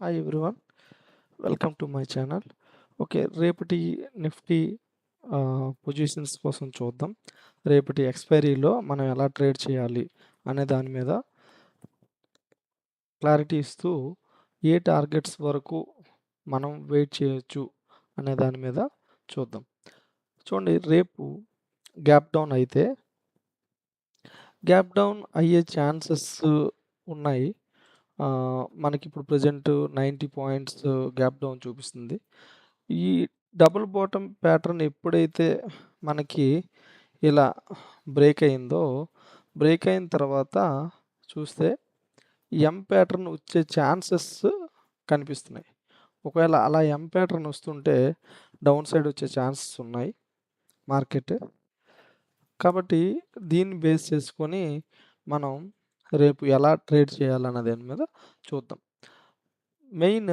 Hi everyone. Welcome to my channel. Okay. రేపటి Nifty positions కోసం చూద్దాం. రేపటి ఎక్స్‌పైరీలో మనం ఎలా ట్రేడ్ చేయాలి అనే దాని మీద క్లారిటీ ఇస్తూ ఏ టార్గెట్స్ వరకు మనం వెయిట్ చేయొచ్చు అనే దాని మీద చూద్దాం. చూడండి, రేపు గ్యాప్ డౌన్ అయితే గ్యాప్ డౌన్ అయ్యే ఛాన్సెస్ ఉన్నాయి. మనకిప్పుడు ప్రెజెంట్ 90 పాయింట్స్ గ్యాప్ డౌన్ చూపిస్తుంది. ఈ డబుల్ బాటమ్ ప్యాటర్న్ ఎప్పుడైతే మనకి ఇలా బ్రేక్ అయిందో, బ్రేక్ అయిన తర్వాత చూస్తే ఎం ప్యాటర్న్ వచ్చే ఛాన్సెస్ కనిపిస్తున్నాయి. ఒకవేళ అలా ఎం ప్యాటర్న్ వస్తుంటే డౌన్ సైడ్ వచ్చే ఛాన్సెస్ ఉన్నాయి మార్కెట్. కాబట్టి దీన్ని బేస్ చేసుకొని మనం రేపు ఎలా ట్రేడ్ చేయాలన్న దాని మీద చూద్దాం. మెయిన్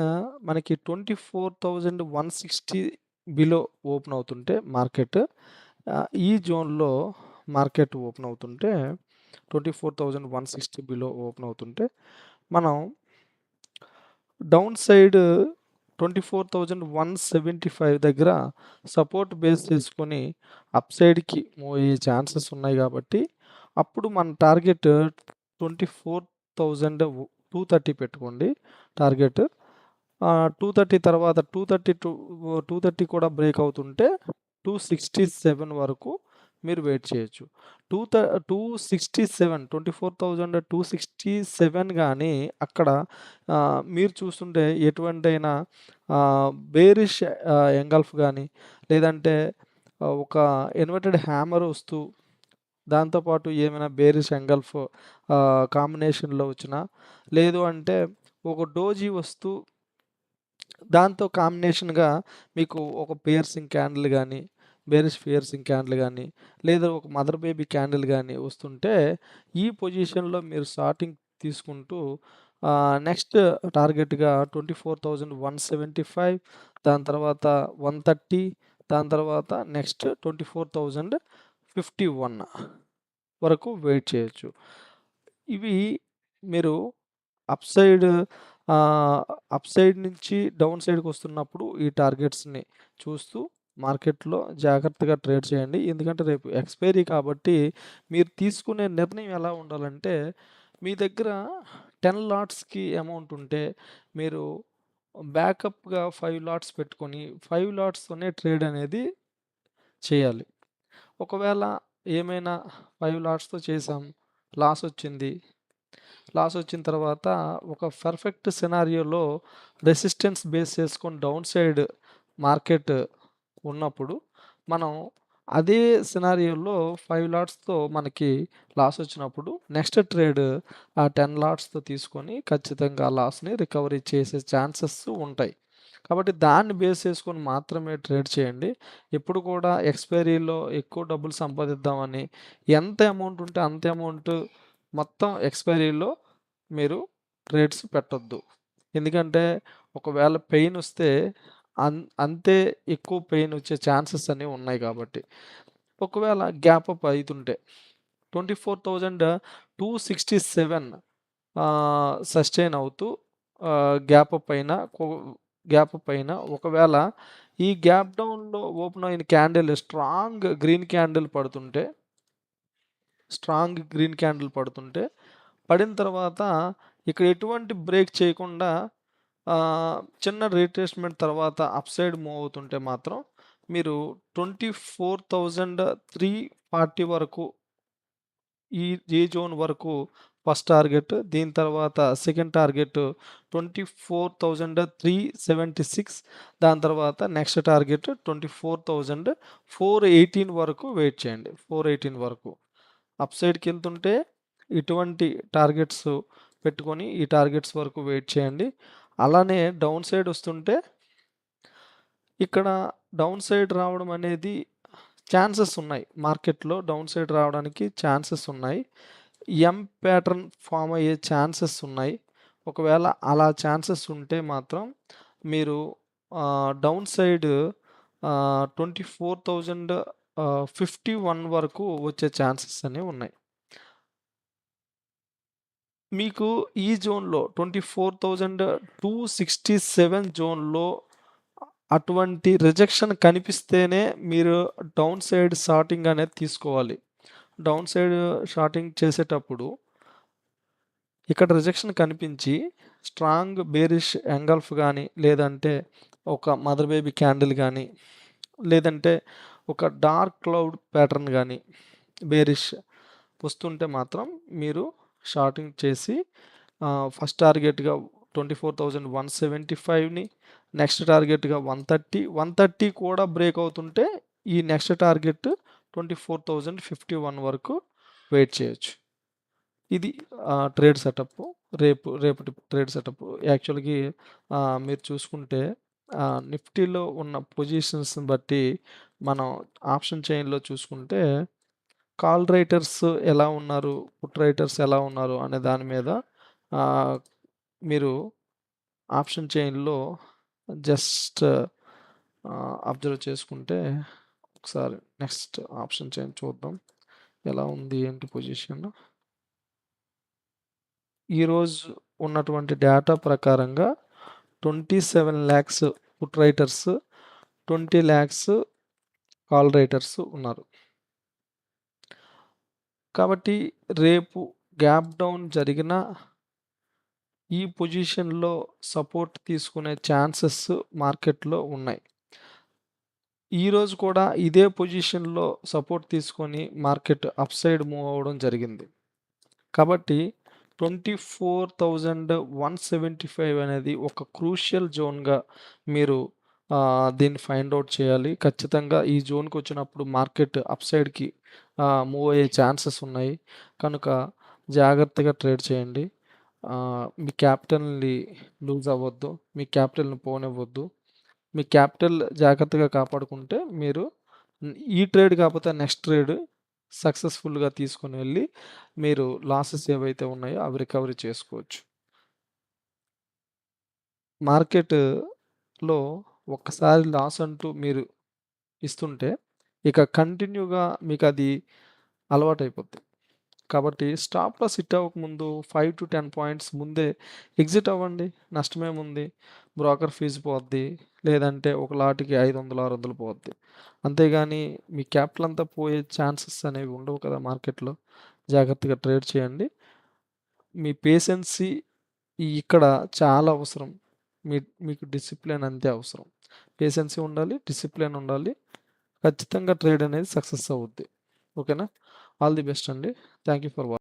మనకి 24,160 బిలో ఓపెన్ అవుతుంటే మార్కెట్, ఈ జోన్‌లో మార్కెట్ ఓపెన్ అవుతుంటే 24,160 బిలో ఓపెన్ అవుతుంటే మనం డౌన్ సైడ్ 24,175 దగ్గర సపోర్ట్ బేస్ చేసుకొని అప్ సైడ్‌కి మూవ్ అయ్యే ఛాన్సెస్ ఉన్నాయి కాబట్టి అప్పుడు మన టార్గెట్ 24,230 పెట్టుకోండి టార్గెట్. 230 తర్వాత 230 కూడా బ్రేక్ అవుతుంటే 267 వరకు మీరు వెయిట్ చేయొచ్చు. 267 24,267 గానీ అక్కడ మీరు చూస్తుంటే ఎటువంటైనా బేరిష్ ఎంగల్ఫ్ గానీ, లేదంటే ఒక ఇన్వర్టెడ్ హ్యామర్ వస్తూ దాంతో పాటు ఏమైనా బేరిష్ ఎంగల్ఫ్ కాంబినేషన్‌లో వచ్చినా, లేదు అంటే ఒక డోజీ వస్తూ దాంతో కాంబినేషన్‌గా మీకు ఒక పియర్సింగ్ క్యాండిల్ గానీ, బేరిష్ పియర్సింగ్ క్యాండిల్ గానీ, లేదా ఒక మదర్ బేబీ క్యాండిల్ గానీ వస్తుంటే ఈ పొజిషన్‌లో మీరు స్టార్టింగ్ తీసుకుంటూ నెక్స్ట్ టార్గెట్‌గా 24,175, దాని తర్వాత 130, దాని తర్వాత నెక్స్ట్ 24,051 వరకు వెయిట్ చేయొచ్చు. ఇవి మీరు అప్ సైడ్ అప్ సైడ్ నుంచి డౌన్ సైడ్‌కి వస్తున్నప్పుడు ఈ టార్గెట్స్‌ని చూస్తూ మార్కెట్‌లో జాగ్రత్తగా ట్రేడ్ చేయండి. ఎందుకంటే రేపు ఎక్స్‌పైరీ కాబట్టి మీరు తీసుకునే నిర్ణయం ఎలా ఉండాలంటే, మీ దగ్గర 10 లాట్స్‌కి అమౌంట్ ఉంటే మీరు బ్యాకప్‌గా 5 లాట్స్ పెట్టుకొని 5 లాట్స్‌తోనే ట్రేడ్ అనేది చేయాలి. ఒకవేళ ఏమైనా 5 లాట్స్‌తో చేసాం, లాస్ వచ్చింది. లాస్ వచ్చిన తర్వాత ఒక పర్ఫెక్ట్ సినారియోలో రెసిస్టెన్స్ బేస్ చేసుకొని డౌన్ సైడ్ మార్కెట్ ఉన్నప్పుడు మనం అదే సినారియోలో 5 లాట్స్‌తో మనకి లాస్ వచ్చినప్పుడు నెక్స్ట్ ట్రేడ్ ఆ 10 లాట్స్‌తో తీసుకొని ఖచ్చితంగా ఆ లాస్‌ని రికవరీ చేసే ఛాన్సెస్ ఉంటాయి. కాబట్టి దాన్ని బేస్ చేసుకొని మాత్రమే ట్రేడ్ చేయండి. ఎప్పుడు కూడా ఎక్స్‌పైరీలో ఎక్కువ డబ్బులు సంపాదిద్దామని ఎంత అమౌంట్ ఉంటే అంత అమౌంట్ మొత్తం ఎక్స్‌పైరీలో మీరు ట్రేడ్స్ పెట్టొద్దు. ఎందుకంటే ఒకవేళ పెయిన్ వస్తే అంతే ఎక్కువ పెయిన్ వచ్చే ఛాన్సెస్ అనేవి ఉన్నాయి కాబట్టి. ఒకవేళ గ్యాప్ అప్ అయితుంటే 24,267 సస్టైన్ అవుతూ గ్యాప్ అప్ అయిన ఒకవేళ ఈ గ్యాప్ డౌన్‌లో ఓపెన్ అయిన క్యాండిల్ స్ట్రాంగ్ గ్రీన్ క్యాండిల్ పడుతుంటే పడిన తర్వాత ఇక్కడ ఎటువంటి బ్రేక్ చేయకుండా చిన్న రీట్రేస్‌మెంట్ తర్వాత అప్ సైడ్ మూవ్ అవుతుంటే మాత్రం మీరు 24,340 వరకు ఈ జోన్ వరకు ఫస్ట్ టార్గెట్. దీని తర్వాత సెకండ్ టార్గెట్ 24,376, దాని తర్వాత నెక్స్ట్ టార్గెట్ 24,418 వరకు వెయిట్ చేయండి. 418 వరకు. అప్ సైడ్‌కెళ్తుంటే ఇటువంటి టార్గెట్స్ పెట్టుకొని ఈ టార్గెట్స్ వరకు వెయిట్ చేయండి. అలానే డౌన్ సైడ్ వస్తుంటే ఇక్కడ డౌన్ సైడ్ రావడం అనేది ఛాన్సెస్ ఉన్నాయి. మార్కెట్‌లో డౌన్ సైడ్ రావడానికి ఛాన్సెస్ ఉన్నాయి. ఎం ప్యాటర్న్ ఫార్మ్ అయ్యే ఛాన్సెస్ ఉన్నాయి. ఒకవేళ అలా ఛాన్సెస్ ఉంటే మాత్రం మీరు డౌన్ సైడ్ 24,051 వరకు వచ్చే ఛాన్సెస్ అనేవి ఉన్నాయి. మీకు ఈ జోన్‌లో 24,267 జోన్‌లో అటువంటి రిజెక్షన్ కనిపిస్తేనే మీరు డౌన్ సైడ్ షార్టింగ్ అనేది తీసుకోవాలి. డౌన్ సైడ్ షార్టింగ్ చేసేటప్పుడు ఇక్కడ రిజెక్షన్ కనిపించి స్ట్రాంగ్ బేరిష్ ఎంగల్ఫ్ గానీ, లేదంటే ఒక మదర్ బేబీ క్యాండిల్ గానీ, లేదంటే ఒక డార్క్ క్లౌడ్ ప్యాటర్న్ గానీ బేరిష్ వస్తుంటే మాత్రం మీరు షార్టింగ్ చేసి ఫస్ట్ టార్గెట్‌గా 24,175ని, నెక్స్ట్ టార్గెట్‌గా 130 కూడా బ్రేక్ అవుతుంటే ఈ నెక్స్ట్ టార్గెట్ 24,051 వరకు వెయిట్ చేయొచ్చు. ఇది ట్రేడ్ సెటప్పు. రేపటి ట్రేడ్ సెటప్పు. యాక్చువల్‌గా మీరు చూసుకుంటే నిఫ్టీలో ఉన్న పొజిషన్స్‌ని బట్టి మనం ఆప్షన్ చైన్‌లో చూసుకుంటే కాల్ రైటర్స్ ఎలా ఉన్నారు, పుట్ రైటర్స్ ఎలా ఉన్నారు అనే దాని మీద మీరు ఆప్షన్ చైన్‌లో జస్ట్ అబ్జర్వ్ చేసుకుంటే ఒకసారి నెక్స్ట్ ఆప్షన్ చైన్ చూద్దాం. ఎలా ఉంది ఏంటి పొజిషన్? ఈరోజు ఉన్నటువంటి డేటా ప్రకారంగా 27,00,000 పుట్ రైటర్స్, 20,00,000 కాల్ రైటర్స్ ఉన్నారు. కాబట్టి రేపు గ్యాప్ డౌన్ జరిగినా ఈ పొజిషన్‌లో సపోర్ట్ తీసుకునే ఛాన్సెస్ మార్కెట్‌లో ఉన్నాయి. ఈరోజు కూడా ఇదే పొజిషన్‌లో సపోర్ట్ తీసుకొని మార్కెట్ అప్‌సైడ్ మూవ్ అవ్వడం జరిగింది. కాబట్టి 24,175 అనేది ఒక క్రూషియల్ జోన్‌గా మీరు దీన్ని ఫైండ్ ఔట్ చేయాలి. ఖచ్చితంగా ఈ జోన్‌కొచ్చినప్పుడు మార్కెట్ అప్‌సైడ్‌కి మూవ్ అయ్యే ఛాన్సెస్ ఉన్నాయి. కనుక జాగ్రత్తగా ట్రేడ్ చేయండి. మీ క్యాపిటల్‌ని లూజ్ అవ్వద్దు. మీ క్యాపిటల్‌ని పోనివ్వద్దు. మీ క్యాపిటల్ జాగ్రత్తగా కాపాడుకుంటే మీరు ఈ ట్రేడ్ కాకపోతే నెక్స్ట్ ట్రేడ్ సక్సెస్‌ఫుల్‌గా తీసుకొని వెళ్ళి మీరు లాసెస్ ఏవైతే ఉన్నాయో అవి రికవరీ చేసుకోవచ్చు. మార్కెట్‌లో ఒక్కసారి లాస్ అంటూ మీరు ఇస్తుంటే ఇక కంటిన్యూగా మీకది అలవాటైపోద్ది. కాబట్టి స్టాప్ లాస్ హిట్ అవ్వకముందు 5-10 పాయింట్స్ ముందే ఎగ్జిట్ అవ్వండి. నష్టమేముంది? బ్రోకర్ ఫీజు పోద్ది. లేదంటే ఒక లాట్‌కి 500, 600 పోద్ది. అంతేగాని మీ క్యాపిటల్ అంతా పోయే ఛాన్సెస్ అనేవి ఉండవు కదా మార్కెట్‌లో. జాగ్రత్తగా ట్రేడ్ చేయండి. మీ పేషెన్సీ ఇక్కడ చాలా అవసరం. మీకు డిసిప్లిన్ అంతే అవసరం. పేషెన్సీ ఉండాలి. డిసిప్లిన్ ఉండాలి. ఖచ్చితంగా ట్రేడ్ అనేది సక్సెస్ అవుద్ది. ఓకేనా? ఆల్ ది బెస్ట్ అండి. Thank you for watching.